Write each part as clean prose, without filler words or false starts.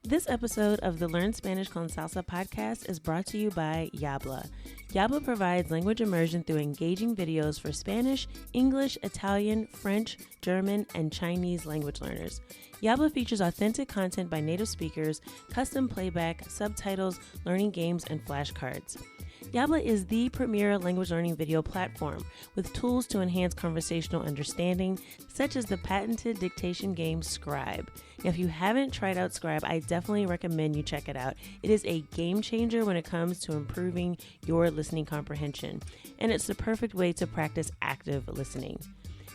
This episode of the Learn Spanish Con Salsa podcast is brought to you by Yabla. Yabla provides language immersion through engaging videos for Spanish, English, Italian, French, German, and Chinese language learners. Yabla features authentic content by native speakers, custom playback, subtitles, learning games, and flashcards. Yabla is the premier language learning video platform with tools to enhance conversational understanding, such as the patented dictation game Scribe. Now, if you haven't tried out Scribe, I definitely recommend you check it out. It is a game changer when it comes to improving your listening comprehension, and it's the perfect way to practice active listening.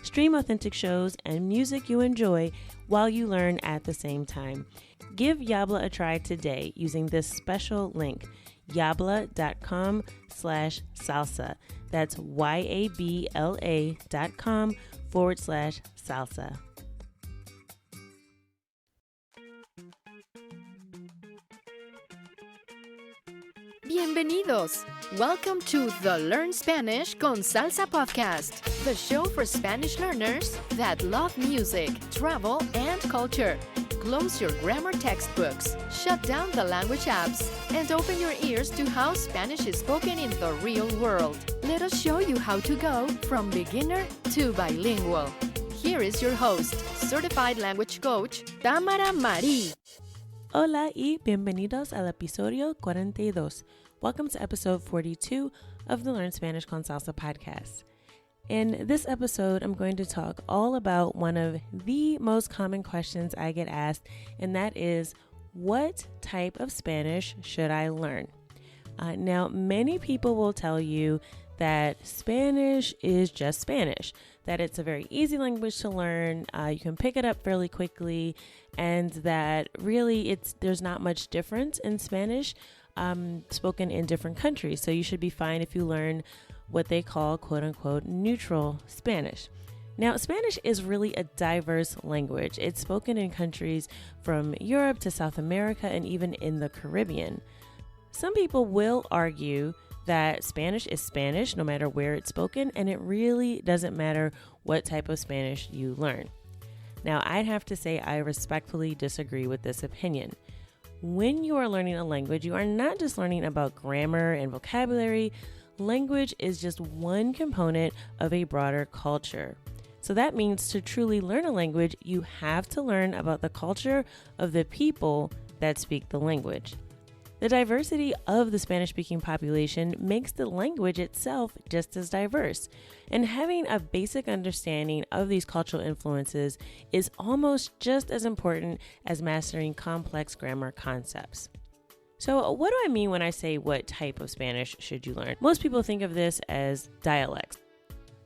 Stream authentic shows and music you enjoy while you learn at the same time. Give Yabla a try today using this special link, yabla.com/salsa. That's yabla.com/salsa. Bienvenidos! Welcome to the Learn Spanish Con Salsa podcast, the show for Spanish learners that love music, travel, and culture. Close your grammar textbooks, shut down the language apps, and open your ears to how Spanish is spoken in the real world. Let us show you how to go from beginner to bilingual. Here is your host, certified language coach, Tamara Marie. Hola y bienvenidos al episodio 42. Welcome to episode 42 of the Learn Spanish Con Salsa podcast. In this episode, I'm going to talk all about one of the most common questions I get asked, and that is, what type of Spanish should I learn? Now, many people will tell you that Spanish is just Spanish, that it's a very easy language to learn, you can pick it up fairly quickly, and that really there's not much difference in Spanish spoken in different countries. So you should be fine if you learn what they call quote unquote neutral Spanish. Now, Spanish is really a diverse language. It's spoken in countries from Europe to South America and even in the Caribbean. Some people will argue that Spanish is Spanish no matter where it's spoken, and it really doesn't matter what type of Spanish you learn. Now, I'd have to say I respectfully disagree with this opinion. When you are learning a language, you are not just learning about grammar and vocabulary. Language is just one component of a broader culture. So that means to truly learn a language, you have to learn about the culture of the people that speak the language. The diversity of the Spanish-speaking population makes the language itself just as diverse, and having a basic understanding of these cultural influences is almost just as important as mastering complex grammar concepts. So what do I mean when I say what type of Spanish should you learn? Most people think of this as dialects.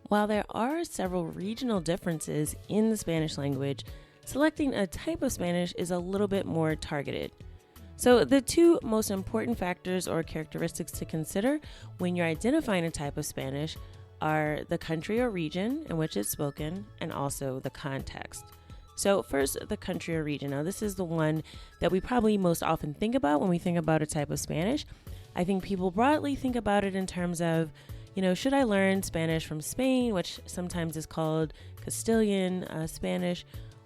While there are several regional differences in the Spanish language, selecting a type of Spanish is a little bit more targeted. So the two most important factors or characteristics to consider when you're identifying a type of Spanish are the country or region in which it's spoken and also the context. So first, the country or region. Now, this is the one that we probably most often think about when we think about a type of Spanish. I think people broadly think about it in terms of, should I learn Spanish from Spain, which sometimes is called Castilian Spanish,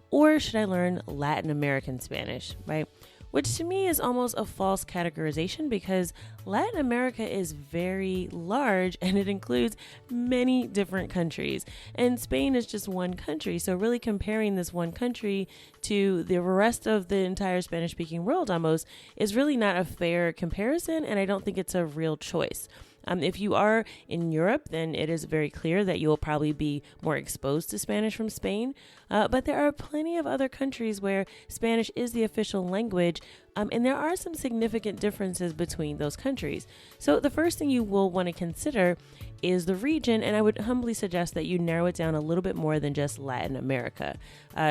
or should I learn Latin American Spanish, right? Which to me is almost a false categorization because Latin America is very large and it includes many different countries. And Spain is just one country. So really comparing this one country to the rest of the entire Spanish-speaking world almost is really not a fair comparison, and I don't think it's a real choice. If you are in Europe, then it is very clear that you will probably be more exposed to Spanish from Spain. But there are plenty of other countries where Spanish is the official language, and there are some significant differences between those countries. So the first thing you will want to consider is the region, and I would humbly suggest that you narrow it down a little bit more than just Latin America.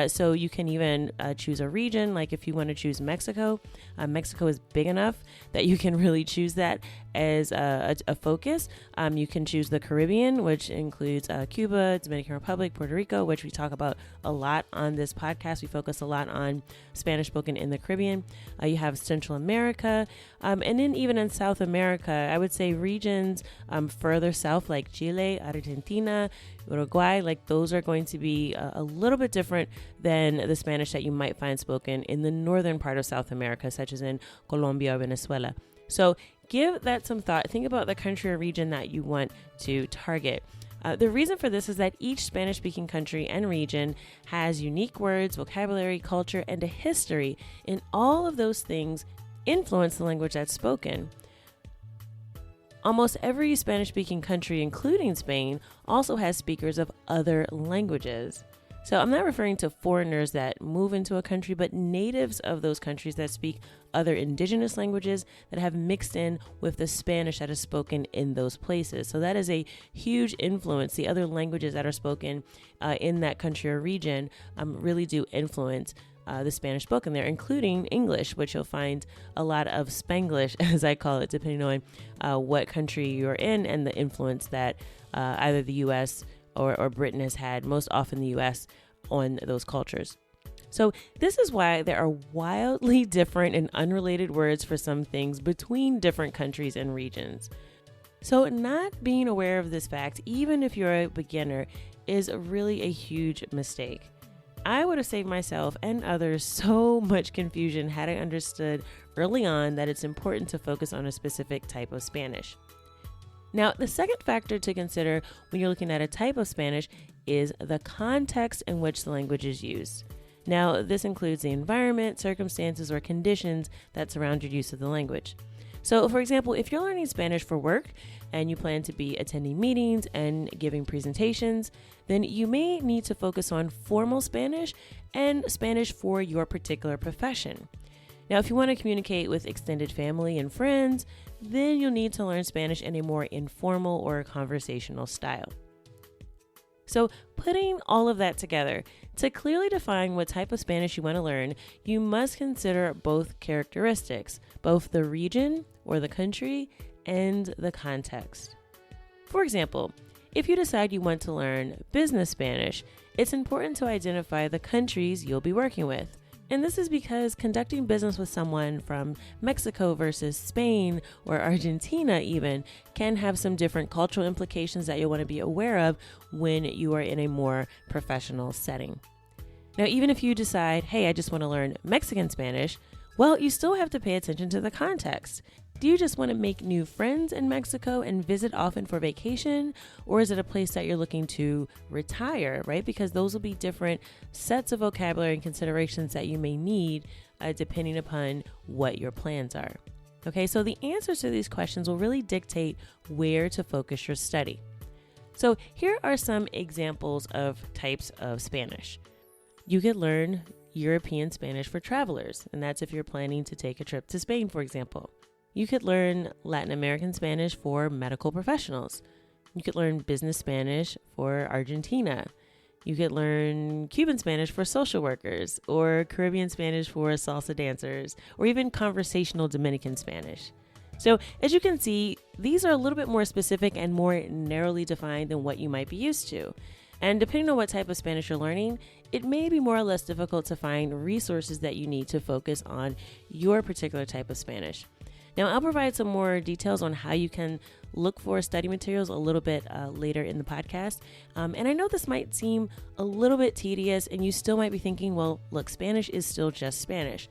So you can even choose a region, like if you want to choose Mexico. Mexico is big enough that you can really choose that as a focus. You can choose the Caribbean, which includes Cuba, Dominican Republic, Puerto Rico, which we talk about a lot on this podcast. We focus a lot on Spanish spoken in the Caribbean. You have Central America, and then even in South America, I would say regions further south south, like Chile, Argentina, Uruguay, like those are going to be a little bit different than the Spanish that you might find spoken in the northern part of South America, such as in Colombia or Venezuela. So give that some thought. Think about the country or region that you want to target. The reason for this is that each Spanish-speaking country and region has unique words, vocabulary, culture, and a history, and all of those things influence the language that's spoken. Almost every Spanish-speaking country, including Spain, also has speakers of other languages. So I'm not referring to foreigners that move into a country, but natives of those countries that speak other indigenous languages that have mixed in with the Spanish that is spoken in those places. So that is a huge influence. The other languages that are spoken in that country or region really do influence the Spanish spoken there, including English, which you'll find a lot of Spanglish, as I call it, depending on what country you're in and the influence that either the U.S. or Britain has had, most often the U.S., on those cultures. So this is why there are wildly different and unrelated words for some things between different countries and regions. So not being aware of this fact, even if you're a beginner, is really a huge mistake. I would have saved myself and others so much confusion had I understood early on that it's important to focus on a specific type of Spanish. Now, the second factor to consider when you're looking at a type of Spanish is the context in which the language is used. Now, this includes the environment, circumstances, or conditions that surround your use of the language. So, for example, if you're learning Spanish for work and you plan to be attending meetings and giving presentations, then you may need to focus on formal Spanish and Spanish for your particular profession. Now, if you want to communicate with extended family and friends, then you'll need to learn Spanish in a more informal or conversational style. So, putting all of that together, to clearly define what type of Spanish you want to learn, you must consider both characteristics, both the region or the country and the context. For example, if you decide you want to learn business Spanish, it's important to identify the countries you'll be working with. And this is because conducting business with someone from Mexico versus Spain or Argentina even can have some different cultural implications that you'll want to be aware of when you are in a more professional setting. Now, even if you decide, hey, I just want to learn Mexican Spanish, well, you still have to pay attention to the context. Do you just want to make new friends in Mexico and visit often for vacation? Or is it a place that you're looking to retire, right? Because those will be different sets of vocabulary and considerations that you may need depending upon what your plans are. Okay, so the answers to these questions will really dictate where to focus your study. So here are some examples of types of Spanish. You could learn European Spanish for travelers, and that's if you're planning to take a trip to Spain, for example. You could learn Latin American Spanish for medical professionals. You could learn business Spanish for Argentina. You could learn Cuban Spanish for social workers, or Caribbean Spanish for salsa dancers, or even conversational Dominican Spanish. So as you can see, these are a little bit more specific and more narrowly defined than what you might be used to. And depending on what type of Spanish you're learning, it may be more or less difficult to find resources that you need to focus on your particular type of Spanish. Now, I'll provide some more details on how you can look for study materials a little bit later in the podcast. And I know this might seem a little bit tedious and you still might be thinking, well, look, Spanish is still just Spanish.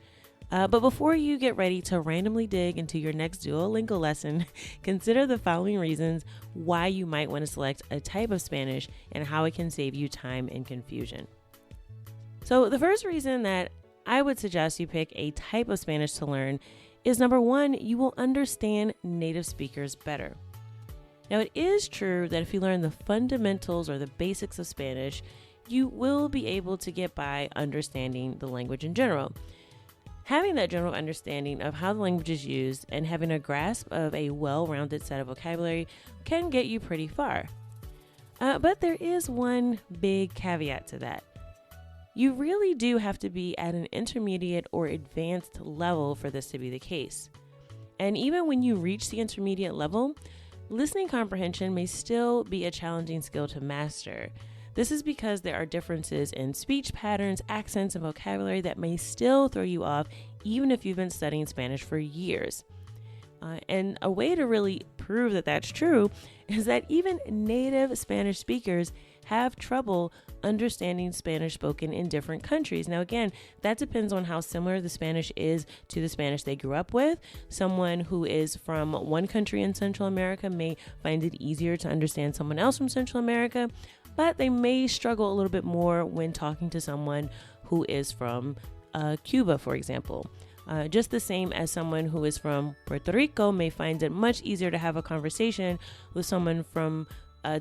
But before you get ready to randomly dig into your next Duolingo lesson, consider the following reasons why you might want to select a type of Spanish and how it can save you time and confusion. So the first reason that I would suggest you pick a type of Spanish to learn is number one, you will understand native speakers better. Now, it is true that if you learn the fundamentals or the basics of Spanish, you will be able to get by understanding the language in general. Having that general understanding of how the language is used and having a grasp of a well-rounded set of vocabulary can get you pretty far. But there is one big caveat to that. You really do have to be at an intermediate or advanced level for this to be the case. And even when you reach the intermediate level, listening comprehension may still be a challenging skill to master. This is because there are differences in speech patterns, accents, and vocabulary that may still throw you off even if you've been studying Spanish for years. And a way to really prove that that's true is that even native Spanish speakers have trouble understanding Spanish spoken in different countries. Now, again, that depends on how similar the Spanish is to the Spanish they grew up with. Someone who is from one country in Central America may find it easier to understand someone else from Central America, but they may struggle a little bit more when talking to someone who is from Cuba, for example. Just the same as someone who is from Puerto Rico may find it much easier to have a conversation with someone from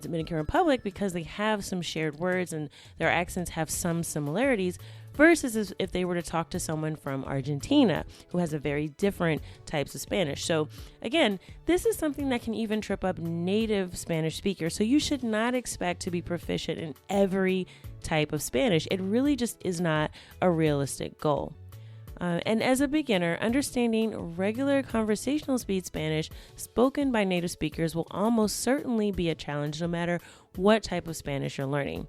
Dominican Republic because they have some shared words and their accents have some similarities, versus if they were to talk to someone from Argentina who has a very different types of Spanish. So again, this is something that can even trip up native Spanish speakers. So you should not expect to be proficient in every type of Spanish. It really just is not a realistic goal. And as a beginner, understanding regular conversational speed Spanish spoken by native speakers will almost certainly be a challenge no matter what type of Spanish you're learning.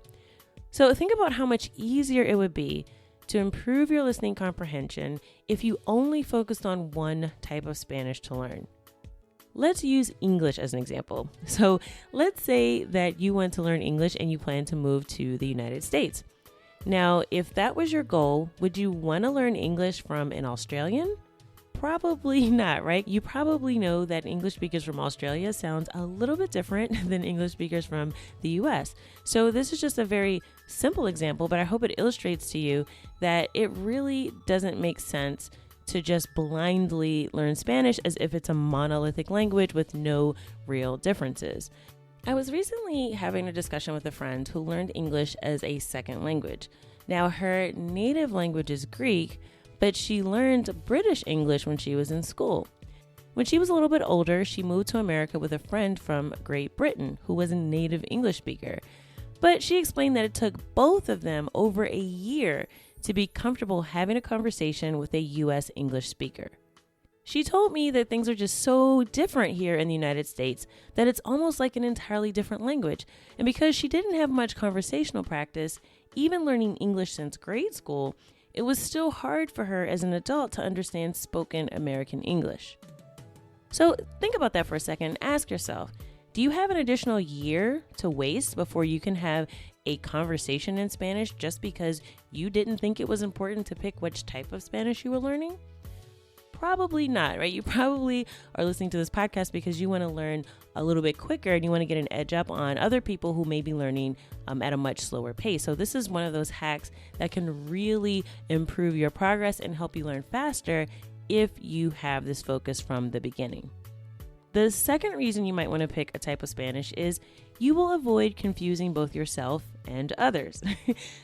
So think about how much easier it would be to improve your listening comprehension if you only focused on one type of Spanish to learn. Let's use English as an example. So let's say that you want to learn English and you plan to move to the United States. Now, if that was your goal, would you want to learn English from an Australian? Probably not, right? You probably know that English speakers from Australia sounds a little bit different than English speakers from the US. So this is just a very simple example, but I hope it illustrates to you that it really doesn't make sense to just blindly learn Spanish as if it's a monolithic language with no real differences. I was recently having a discussion with a friend who learned English as a second language. Now, her native language is Greek, but she learned British English when she was in school. When she was a little bit older, she moved to America with a friend from Great Britain who was a native English speaker. But she explained that it took both of them over a year to be comfortable having a conversation with a US English speaker. She told me that things are just so different here in the United States that it's almost like an entirely different language. And because she didn't have much conversational practice, even learning English since grade school, it was still hard for her as an adult to understand spoken American English. So think about that for a second and ask yourself, do you have an additional year to waste before you can have a conversation in Spanish just because you didn't think it was important to pick which type of Spanish you were learning? Probably not, right? You probably are listening to this podcast because you want to learn a little bit quicker and you want to get an edge up on other people who may be learning at a much slower pace. So this is one of those hacks that can really improve your progress and help you learn faster if you have this focus from the beginning. The second reason you might want to pick a type of Spanish is you will avoid confusing both yourself and others.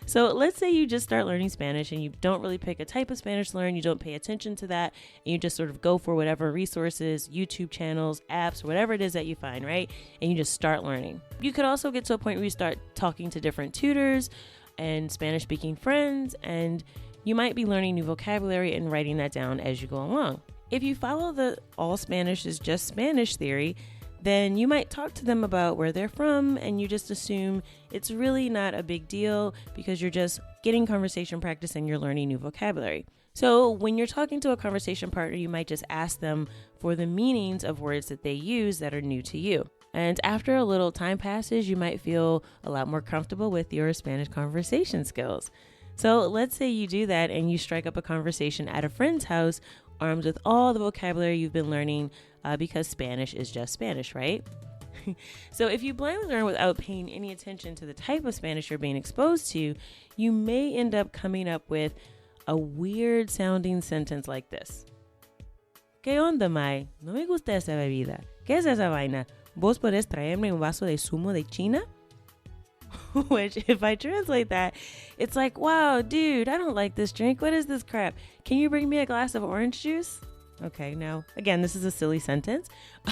So let's say you just start learning Spanish and you don't really pick a type of Spanish to learn, you don't pay attention to that, and you just sort of go for whatever resources, YouTube channels, apps, whatever it is that you find, right? And you just start learning. You could also get to a point where you start talking to different tutors and Spanish-speaking friends, and you might be learning new vocabulary and writing that down as you go along. If you follow the all Spanish is just Spanish theory, then you might talk to them about where they're from and you just assume it's really not a big deal because you're just getting conversation practice and you're learning new vocabulary. So when you're talking to a conversation partner, you might just ask them for the meanings of words that they use that are new to you. And after a little time passes, you might feel a lot more comfortable with your Spanish conversation skills. So let's say you do that and you strike up a conversation at a friend's house armed with all the vocabulary you've been learning because Spanish is just Spanish, right? So if you blindly learn without paying any attention to the type of Spanish you're being exposed to, you may end up coming up with a weird sounding sentence like this. ¿Qué onda, Mai? No me gusta esa bebida. ¿Qué es esa vaina? ¿Vos podés traerme un vaso de Sumo de China? Which, if I translate that, it's like, wow, dude, I don't like this drink. What is this crap? Can you bring me a glass of orange juice? Okay, now, again, this is a silly sentence,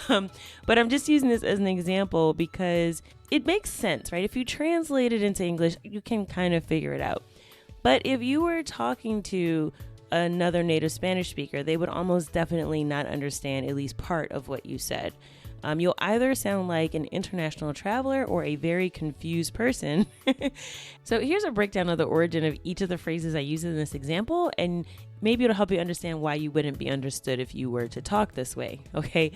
but I'm just using this as an example because it makes sense, right? If you translate it into English, you can kind of figure it out. But if you were talking to another native Spanish speaker, they would almost definitely not understand at least part of what you said. You'll either sound like an international traveler or a very confused person. So here's a breakdown of the origin of each of the phrases I use in this example. And maybe it'll help you understand why you wouldn't be understood if you were to talk this way, okay?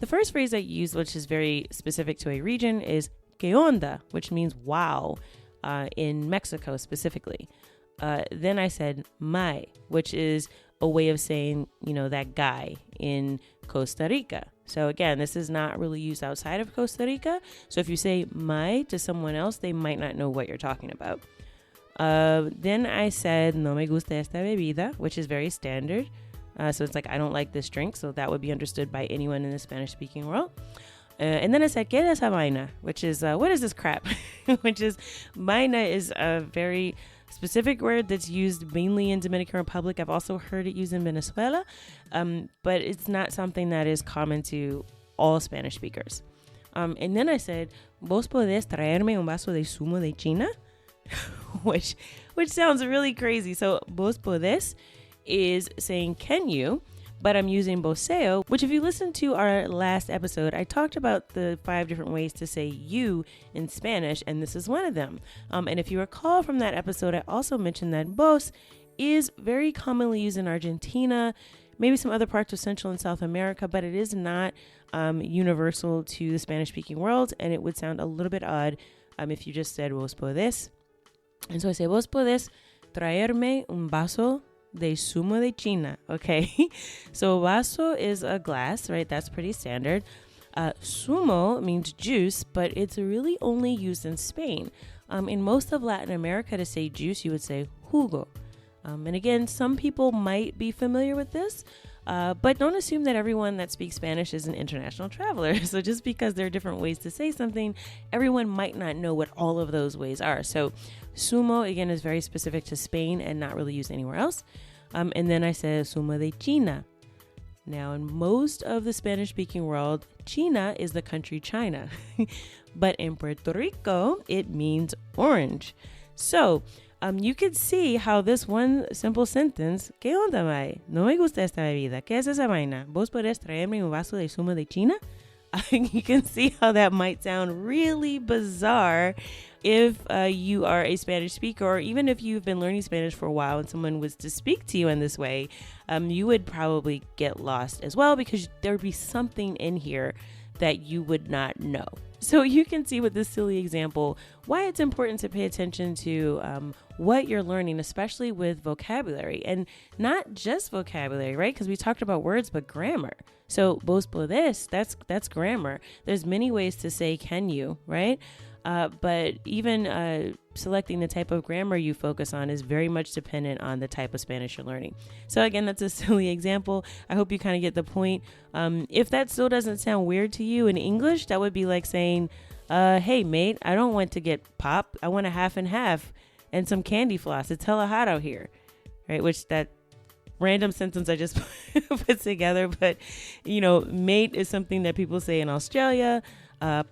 The first phrase I use, which is very specific to a region, is ¿Qué onda?, which means wow, in Mexico specifically. Then I said my, which is a way of saying, that guy in Costa Rica. So again, this is not really used outside of Costa Rica. So if you say my to someone else, they might not know what you're talking about. Then I said no me gusta esta bebida, which is very standard. So it's like, I don't like this drink. So that would be understood by anyone in the Spanish speaking world. And then I said, ¿Qué es esa vaina? Which is, what is this crap? Which is, vaina is a very specific word that's used mainly in Dominican Republic. I've also heard it used in Venezuela, but it's not something that is common to all Spanish speakers. And then I said, ¿Vos podés traerme un vaso de zumo de China? which sounds really crazy. So, ¿Vos podés is saying, can you? But I'm using voceo, which if you listen to our last episode, I talked about the 5 different ways to say you in Spanish, and this is one of them. And if you recall from that episode, I also mentioned that vos is very commonly used in Argentina, maybe some other parts of Central and South America, but it is not universal to the Spanish-speaking world, and it would sound a little bit odd if you just said vos podés. And so I say, vos podés traerme un vaso de zumo de China, okay? So vaso is a glass, right? That's pretty standard. Sumo means juice, but it's really only used in Spain. In most of Latin America, to say juice, you would say jugo. And again, some people might be familiar with this, but don't assume that everyone that speaks Spanish is an international traveler. So just because there are different ways to say something, everyone might not know what all of those ways are. So sumo, again, is very specific to Spain and not really used anywhere else. And then I said zumo de China. Now, in most of the Spanish-speaking world, China is the country China. But in Puerto Rico, it means orange. So you could see how this one simple sentence, ¿Qué onda, mae? No me gusta esta bebida. ¿Qué es esa vaina? ¿Vos podés traerme un vaso de zumo de China? You can see how that might sound really bizarre if you are a Spanish speaker, or even if you've been learning Spanish for a while and someone was to speak to you in this way, you would probably get lost as well, because there would be something in here that you would not know. So you can see with this silly example why it's important to pay attention to what you're learning, especially with vocabulary, and not just vocabulary, right? Because we talked about words, but grammar. So vos podés, that's grammar. There's many ways to say can you, right? But even selecting the type of grammar you focus on is very much dependent on the type of Spanish you're learning. So again, that's a silly example. I hope you kind of get the point. If that still doesn't sound weird to you in English, that would be like saying, hey, mate, I don't want to get pop. I want a half and half and some candy floss. It's hella hot out here, right? Which that random sentence I just put together. But, mate is something that people say in Australia.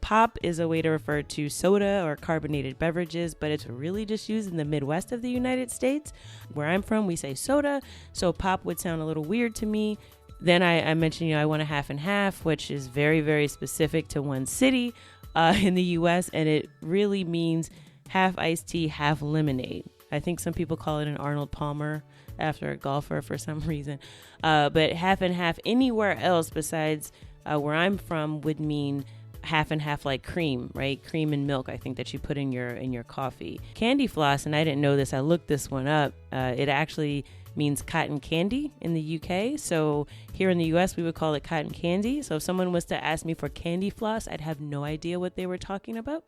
Pop is a way to refer to soda or carbonated beverages, but it's really just used in the Midwest of the United States. Where I'm from, we say soda, so pop would sound a little weird to me. Then I mentioned, I want a half and half, which is very, very specific to one city in the U.S., and it really means half iced tea, half lemonade. I think some people call it an Arnold Palmer after a golfer for some reason. But half and half anywhere else besides where I'm from would mean half and half, like cream, right? Cream and milk, I think, that you put in your coffee. Candy floss, and I didn't know this, I looked this one up. It actually means cotton candy in the UK. So here in the US, we would call it cotton candy. So if someone was to ask me for candy floss, I'd have no idea what they were talking about.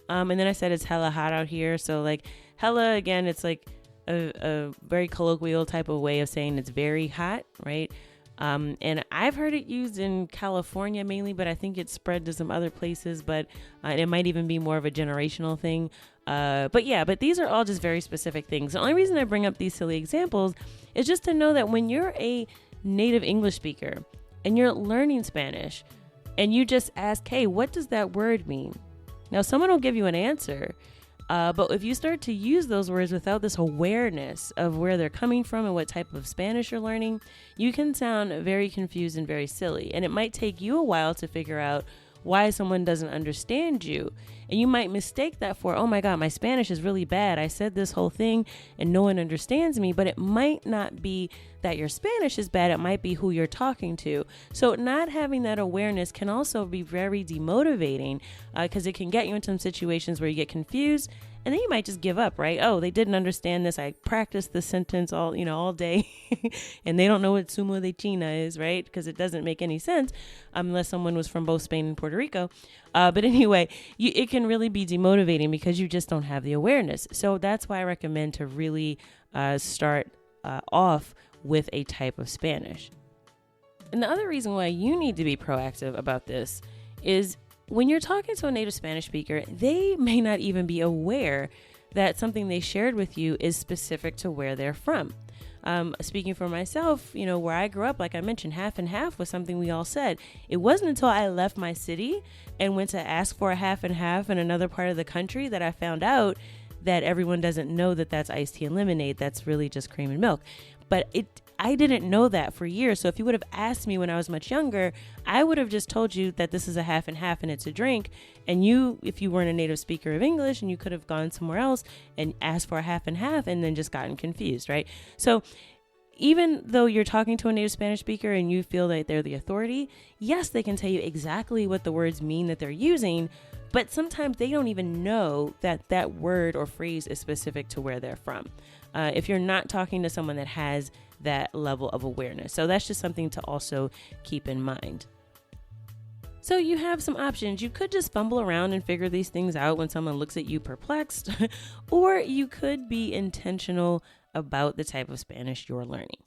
And then I said it's hella hot out here. So like hella, again, it's like a very colloquial type of way of saying it's very hot, right? And I've heard it used in California mainly, but I think it's spread to some other places, but it might even be more of a generational thing. But these are all just very specific things. The only reason I bring up these silly examples is just to know that when you're a native English speaker and you're learning Spanish and you just ask, hey, what does that word mean? Now, someone will give you an answer. But if you start to use those words without this awareness of where they're coming from and what type of Spanish you're learning, you can sound very confused and very silly. And it might take you a while to figure out why someone doesn't understand you. And you might mistake that for, oh my God, my Spanish is really bad. I said this whole thing and no one understands me, but it might not be that your Spanish is bad. It might be who you're talking to. So not having that awareness can also be very demotivating because it can get you into some situations where you get confused. And then you might just give up, right? Oh, they didn't understand this. I practiced this sentence all day and they don't know what Sumo de China is, right? Because it doesn't make any sense unless someone was from both Spain and Puerto Rico. But anyway, it can really be demotivating because you just don't have the awareness. So that's why I recommend to really start off with a type of Spanish. And the other reason why you need to be proactive about this is when you're talking to a native Spanish speaker, they may not even be aware that something they shared with you is specific to where they're from. Speaking for myself, where I grew up, like I mentioned, half and half was something we all said. It wasn't until I left my city and went to ask for a half and half in another part of the country that I found out that everyone doesn't know that that's iced tea and lemonade. That's really just cream and milk. But I didn't know that for years. So if you would have asked me when I was much younger, I would have just told you that this is a half and half and it's a drink. And if you weren't a native speaker of English, and you could have gone somewhere else and asked for a half and half and then just gotten confused, right? So even though you're talking to a native Spanish speaker and you feel that they're the authority, yes, they can tell you exactly what the words mean that they're using, but sometimes they don't even know that that word or phrase is specific to where they're from. If you're not talking to someone that has that level of awareness. So that's just something to also keep in mind. So you have some options. You could just fumble around and figure these things out when someone looks at you perplexed, or you could be intentional about the type of Spanish you're learning.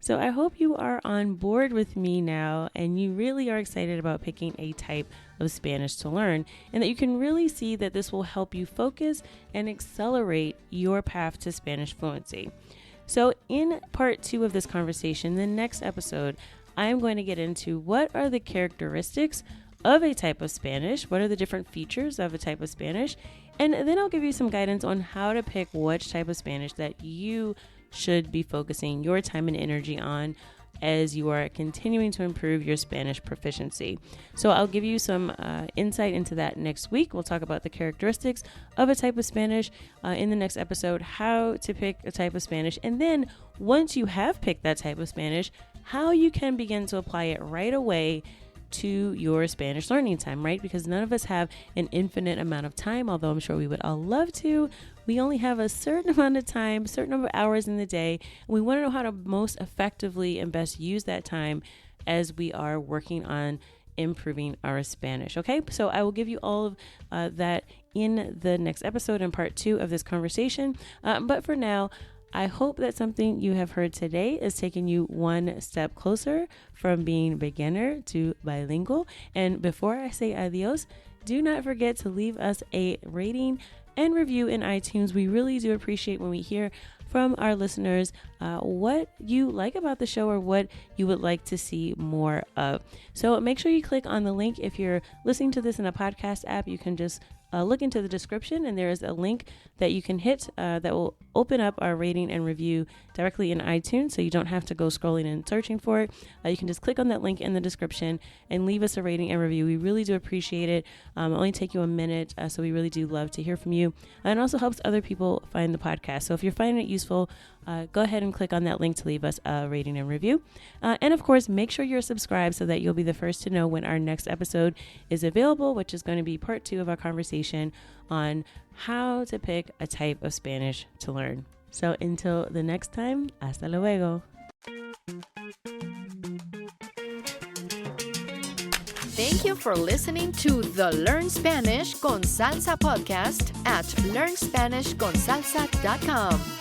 So I hope you are on board with me now and you really are excited about picking a type of Spanish to learn, and that you can really see that this will help you focus and accelerate your path to Spanish fluency. So in part 2 of this conversation, the next episode, I'm going to get into what are the characteristics of a type of Spanish, what are the different features of a type of Spanish, and then I'll give you some guidance on how to pick which type of Spanish that you should be focusing your time and energy on as you are continuing to improve your Spanish proficiency. So I'll give you some insight into that next week. We'll talk about the characteristics of a type of Spanish in the next episode, how to pick a type of Spanish, and then once you have picked that type of Spanish, how you can begin to apply it right away to your Spanish learning time, right? Because none of us have an infinite amount of time, although I'm sure we would all love to. We only have a certain amount of time, certain number of hours in the day, and we want to know how to most effectively and best use that time as we are working on improving our Spanish. Okay, so I will give you all of that in the next episode in part 2 of this conversation. But for now, I hope that something you have heard today is taking you one step closer from being beginner to bilingual. And before I say adios, do not forget to leave us a rating and review in iTunes. We really do appreciate when we hear from our listeners what you like about the show or what you would like to see more of. So make sure you click on the link. If you're listening to this in a podcast app, you can just look into the description, and there is a link that you can hit that will open up our rating and review directly in iTunes, so you don't have to go scrolling and searching for it. You can just click on that link in the description and leave us a rating and review. We really do appreciate it. It'll only take you a minute, so we really do love to hear from you. And it also helps other people find the podcast. So if you're finding it useful, go ahead and click on that link to leave us a rating and review. And of course, make sure you're subscribed so that you'll be the first to know when our next episode is available, which is going to be part 2 of our conversation on how to pick a type of Spanish to learn. So until the next time, hasta luego. Thank you for listening to the Learn Spanish Con Salsa podcast at learnspanishconsalsa.com.